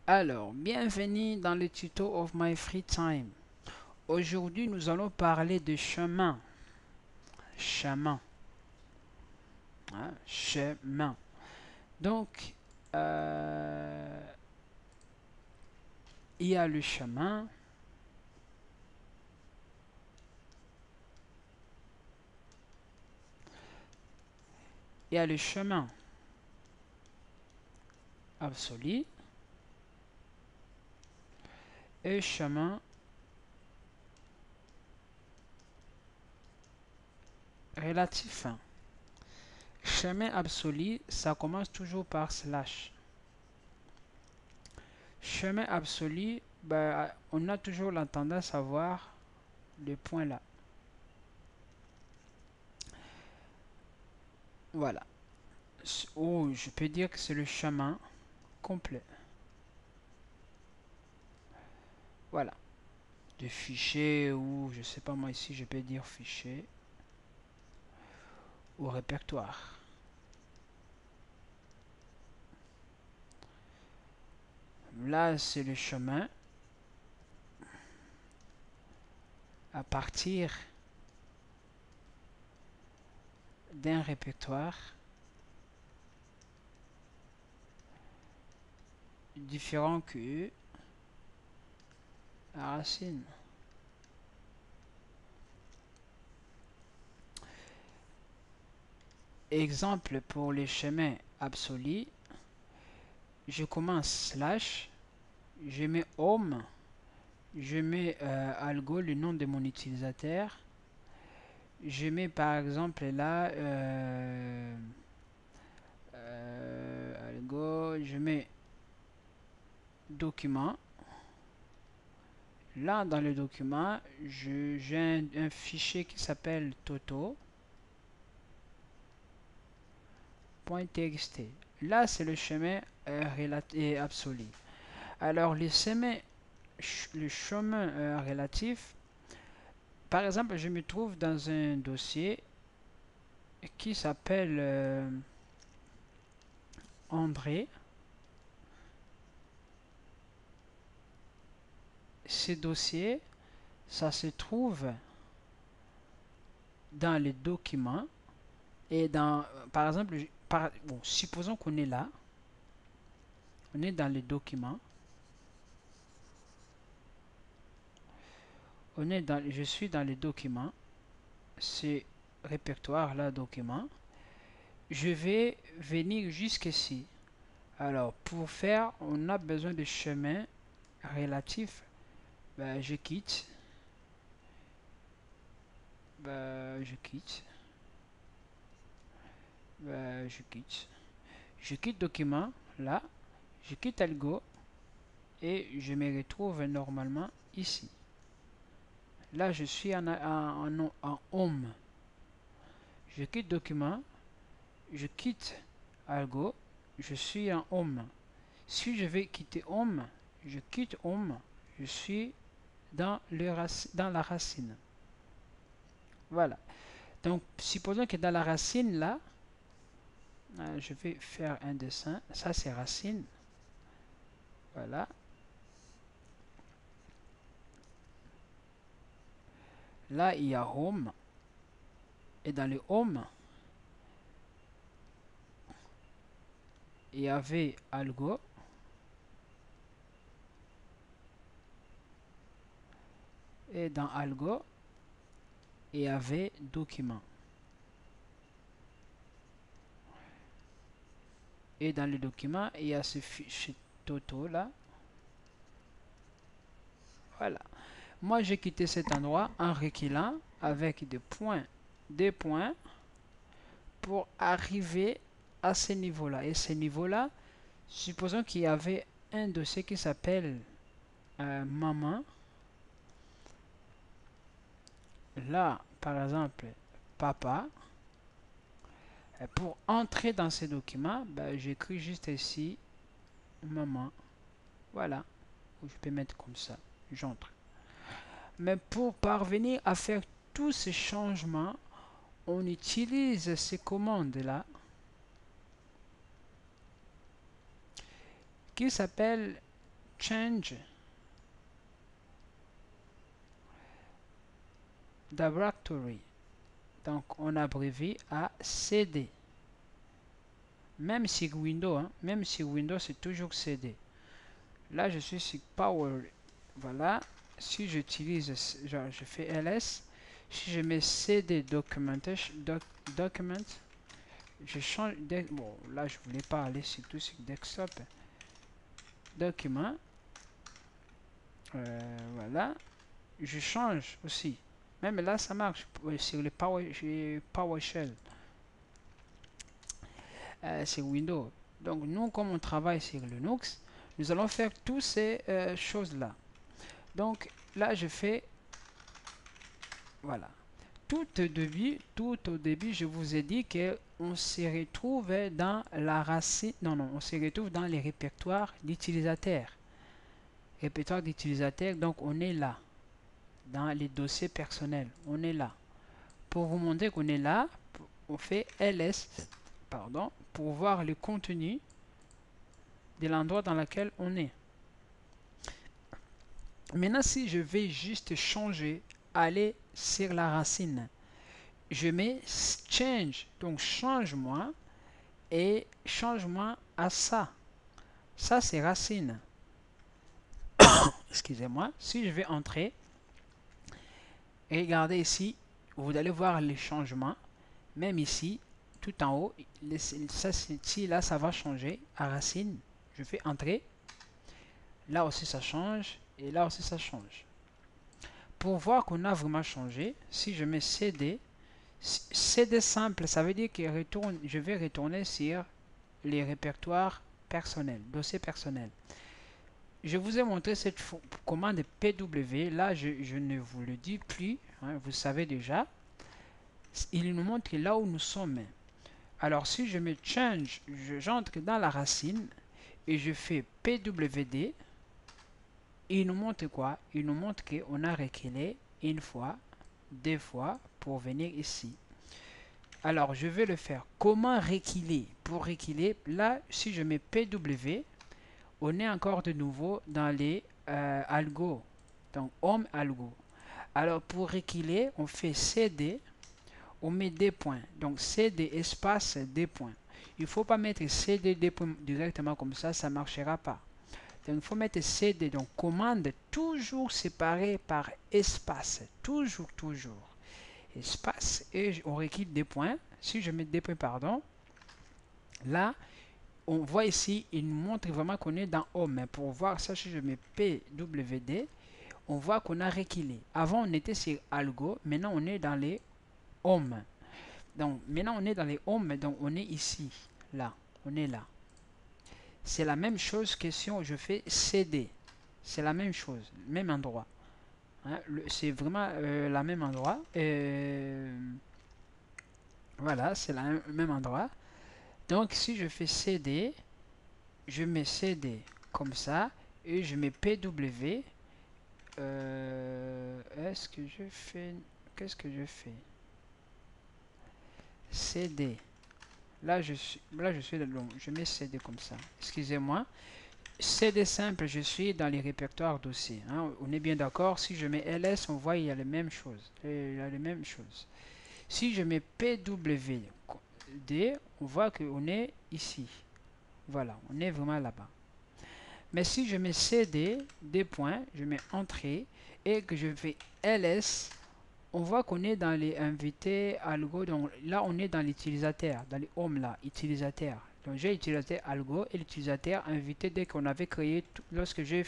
Alors, bienvenue dans le tuto of my free time. Aujourd'hui, nous allons parler de chemin. Chemin. Hein, chemin. Donc, il y a le chemin. Il y a le chemin absolu et chemin relatif. Chemin absolu, ça commence toujours par slash. Chemin absolu, ben, on a toujours la tendance à voir le point là. Voilà. Ou je peux dire que c'est le chemin complet. Voilà. De fichier ou je sais pas moi ici je peux dire fichier ou répertoire. Là c'est le chemin à partir d'un répertoire différent que la racine. Exemple pour les chemins absolus, je commence slash, je mets home, je mets algo, le nom de mon utilisateur, je mets par exemple là algo, je mets document. Là dans le document, j'ai un fichier qui s'appelle toto.txt. Là c'est le chemin absolu. Alors le chemin relatif, par exemple je me trouve dans un dossier qui s'appelle André. Ce dossier, ça se trouve dans les documents et dans, par exemple, bon, supposons qu'on est là, on est dans les documents, je suis dans les documents, ce répertoire là, document, je vais venir jusqu'ici. Alors, pour faire, on a besoin de chemin relatif. Ben, je quitte. Ben, je quitte. Ben, je quitte. Je quitte document, là. Je quitte Algo. Et je me retrouve normalement ici. Là, je suis en Home. Je quitte document. Je quitte Algo. Je suis en Home. Si je vais quitter Home, je quitte Home. Je suis dans la racine. Voilà. Donc, supposons que dans la racine, là, je vais faire un dessin. Ça, c'est racine. Voilà. Là, il y a Home. Et dans le Home, il y avait Algo. Et dans Algo, il y avait Document. Et dans le document, il y a ce fichier Toto là. Voilà. Moi, j'ai quitté cet endroit en reculant avec des points pour arriver à ce niveau-là. Et ce niveau-là, supposons qu'il y avait un dossier qui s'appelle maman. Là, par exemple, papa. Pour entrer dans ces documents, ben, j'écris juste ici maman. Voilà. Ou je peux mettre comme ça. J'entre. Mais pour parvenir à faire tous ces changements, on utilise ces commandes-là qui s'appellent change directory. Donc on abrevie à CD. Même sur Windows, hein, même sur Windows, c'est toujours CD. Là, je suis sur Power. Voilà. Si j'utilise, genre, je fais ls. Si je mets CD documentation, document, je change. Bon, là, je voulais pas aller surtout sur desktop. Document. Voilà. Je change aussi. Même là, ça marche sur le PowerShell. Sur Windows. Donc, nous, comme on travaille sur Linux, nous allons faire toutes ces choses-là. Donc, là, je fais... Voilà. Tout au début, je vous ai dit qu'on se retrouve dans la racine... Non, non, on se retrouve dans les répertoires d'utilisateurs. Répertoire d'utilisateurs, donc on est là. Dans les dossiers personnels, on est là. Pour vous montrer qu'on est là, on fait ls, pardon, pour voir le contenu de l'endroit dans lequel on est. Maintenant, si je vais juste changer, aller sur la racine, je mets change, donc change-moi et change-moi à ça. Ça, c'est racine. Excusez-moi. Si je vais entrer, et regardez ici, vous allez voir les changements. Même ici, tout en haut, ça, ici, là, ça va changer à racine. Je fais entrer. Là aussi, ça change. Et là aussi, ça change. Pour voir qu'on a vraiment changé, si je mets CD, CD simple, ça veut dire que je vais retourner sur les répertoires personnels, dossiers personnels. Je vous ai montré cette commande PW. Là, je ne vous le dis plus. Hein, vous savez déjà. Il nous montre là où nous sommes. Alors, si je mets change, j'entre dans la racine et je fais PWD. Il nous montre quoi? Il nous montre qu'on a reculé une fois, deux fois pour venir ici. Alors, je vais le faire. Comment reculer? Pour reculer, là, si je mets PW, on est encore de nouveau dans les algo. Donc, home algo. Alors, pour reculer, on fait CD, on met des points. Donc, CD espace des points. Il ne faut pas mettre CD des points directement comme ça ne marchera pas. Donc, il faut mettre CD, donc commande toujours séparée par espace. Toujours, toujours. Espace, et on requiert des points. Si je mets des points, pardon, là, on voit ici, il nous montre vraiment qu'on est dans Home. Mais pour voir ça, si je mets PWD, on voit qu'on a reculé. Avant, on était sur Algo, maintenant on est dans les Home. Donc, maintenant on est dans les Home, donc on est ici, là, on est là. C'est la même chose que si je fais CD. C'est la même chose, même endroit. Hein, c'est vraiment la même endroit. Voilà, c'est le même endroit. Donc, si je fais CD, je mets CD comme ça et je mets PW. Est-ce que je fais... Qu'est-ce que je fais? CD. Là, je suis long. Je mets CD comme ça. Excusez-moi. CD simple, je suis dans les répertoires dossiers. Hein. On est bien d'accord. Si je mets ls, on voit il y a les mêmes choses. Il y a les mêmes choses. Si je mets PWD, on voit qu'on est ici. Voilà, on est vraiment là-bas. Mais si je mets CD, des points, je mets entrée et que je fais ls, on voit qu'on est dans les invités algo. Donc là, on est dans l'utilisateur, dans les home là, utilisateur. Donc j'ai utilisateur algo et l'utilisateur invité dès qu'on avait créé, lorsque j'ai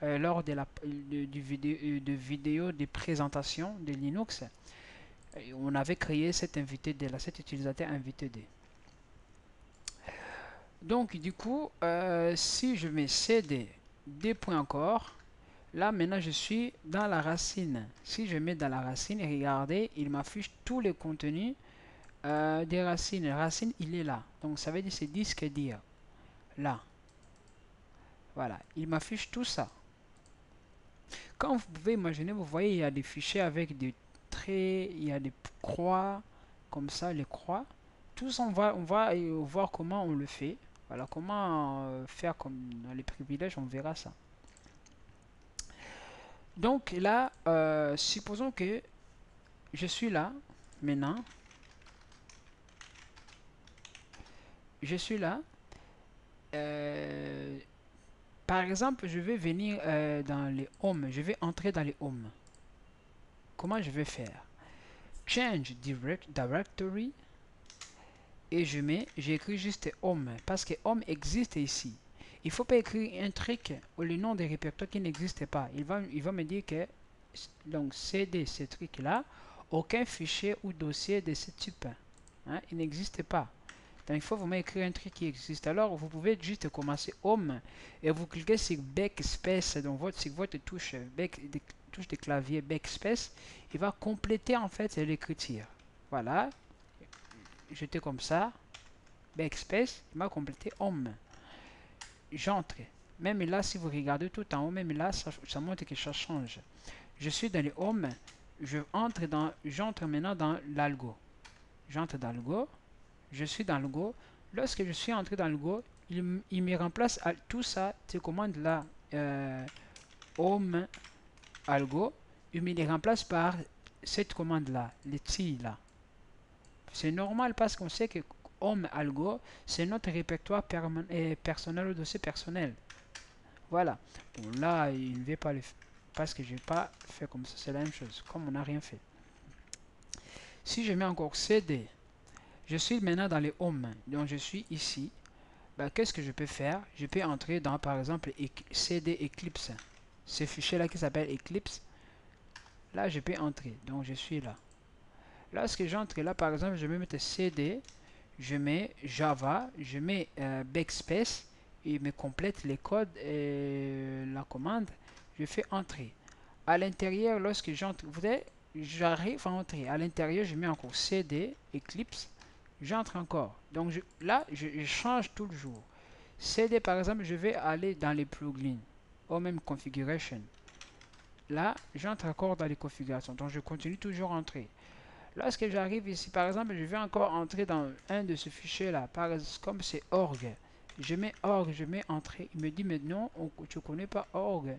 lors de la vidéo de présentation de Linux, on avait créé cet invité D là, cet utilisateur invité D. Donc du coup, si je mets CD, des points encore, là maintenant je suis dans la racine. Si je mets dans la racine, regardez, il m'affiche tous les contenus des racines. La racine, il est là. Donc ça veut dire c'est disque dire. Là. Voilà, il m'affiche tout ça. Comme vous pouvez imaginer, vous voyez, il y a des fichiers avec des traits, il y a des croix, comme ça, les croix. Tous, on va voir comment on le fait. Voilà, comment faire comme dans les privilèges, on verra ça. Donc là, supposons que je suis là, maintenant, je suis là. Euh, Par exemple, je vais venir dans les Home, je vais entrer dans les Home. Comment je vais faire? Change Directory et j'écris juste Home parce que Home existe ici. Il ne faut pas écrire un truc ou le nom des répertoires qui n'existe pas. Il va me dire que donc CD, ce truc-là, aucun fichier ou dossier de ce type. Hein, il n'existe pas. Donc il faut vraiment écrire un truc qui existe. Alors vous pouvez juste commencer Home et vous cliquez sur Backspace sur votre touche, touche de clavier Backspace. Il va compléter en fait l'écriture. Voilà, j'étais comme ça, Backspace, il m'a complété Home. J'entre. Même là, si vous regardez tout en haut, même là, ça montre que ça change. Je suis dans les Home, j'entre maintenant dans l'algo. J'entre dans le Go, je suis dans le Go. Lorsque je suis entré dans le Go, il me remplace à tout ça, ces commandes-là, Home, Algo, il me les remplace par cette commande-là, les T là. C'est normal parce qu'on sait que Home, Algo, c'est notre répertoire personnel ou dossier personnel. Voilà. Bon, là, il ne veut pas le faire parce que je n'ai pas fait comme ça. C'est la même chose, comme on n'a rien fait. Si je mets encore CD, je suis maintenant dans les Home, donc je suis ici. Ben, qu'est-ce que je peux faire? Je peux entrer dans, par exemple, CD Eclipse. Ce fichier-là qui s'appelle Eclipse. Là, je peux entrer. Donc, je suis là. Lorsque j'entre là, par exemple, je vais mettre CD. Je mets Java. Je mets Backspace. Il me complète les codes et la commande. Je fais entrer. À l'intérieur, lorsque j'entre, vous voyez, j'arrive à entrer. À l'intérieur, je mets encore CD Eclipse. J'entre encore. Donc là, je change tout le jour. CD, par exemple, je vais aller dans les plugins, ou même configuration. Là, j'entre encore dans les configurations. Donc, je continue toujours à entrer. Lorsque j'arrive ici, par exemple, je vais encore entrer dans un de ces fichiers-là. Comme c'est org. Je mets org, je mets entrée. Il me dit maintenant, tu ne connais pas org.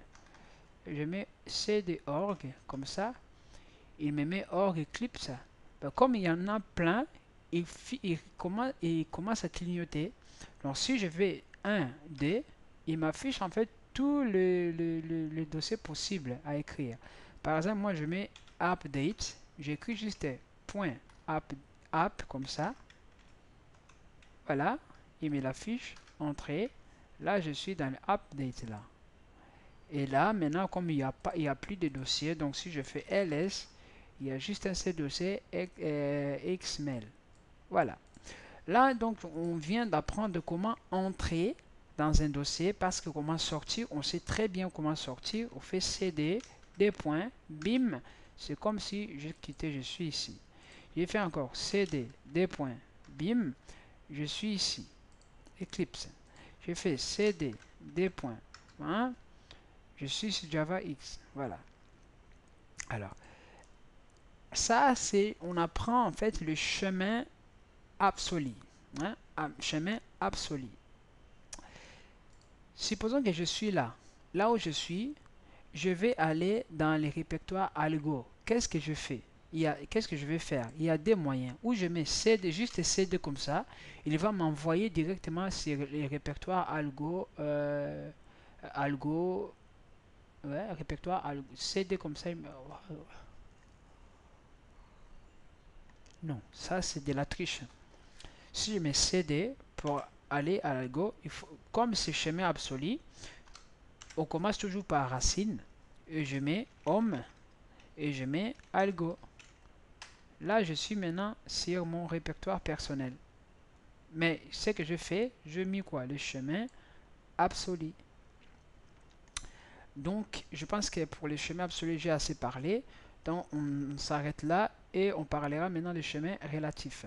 Je mets cd org, comme ça. Il me met org Eclipse. Ben, comme il y en a plein, il commence à clignoter. Donc si je vais 1D, il m'affiche en fait tous les dossiers possibles à écrire. Par exemple, moi je mets update, j'écris juste point app comme ça. Voilà, il me l'affiche, entrée. Là, je suis dans l'update là. Et là, maintenant, comme il y a plus de dossiers, donc si je fais ls, il y a juste un seul dossier xml. Voilà. Là, donc, on vient d'apprendre comment entrer dans un dossier parce que comment sortir, on sait très bien comment sortir. On fait cd, des points, bim. C'est comme si je quittais, je suis ici. J'ai fait encore cd, des points, bim. Je suis ici. Eclipse. J'ai fait cd, des points, hein. Je suis sur Java X. Voilà. Alors, ça, on apprend en fait le chemin absolu. Hein? Chemin absolu. Supposons que je suis là. Là où je suis, je vais aller dans les répertoires Algo. Qu'est-ce que je fais? Qu'est-ce que je vais faire? Il y a des moyens. Où je mets CD, juste CD comme ça. Il va m'envoyer directement sur les répertoires Algo. Algo. Ouais, répertoire Algo. CD comme ça. Non, ça c'est de la triche. Si je mets CD pour aller à Algo, comme c'est chemin absolu, on commence toujours par racine. Et je mets Home et je mets Algo. Là, je suis maintenant sur mon répertoire personnel. Mais ce que je fais, je mets quoi? Le chemin absolu. Donc, je pense que pour les chemins absolus, j'ai assez parlé. Donc, on s'arrête là et on parlera maintenant des chemins relatifs.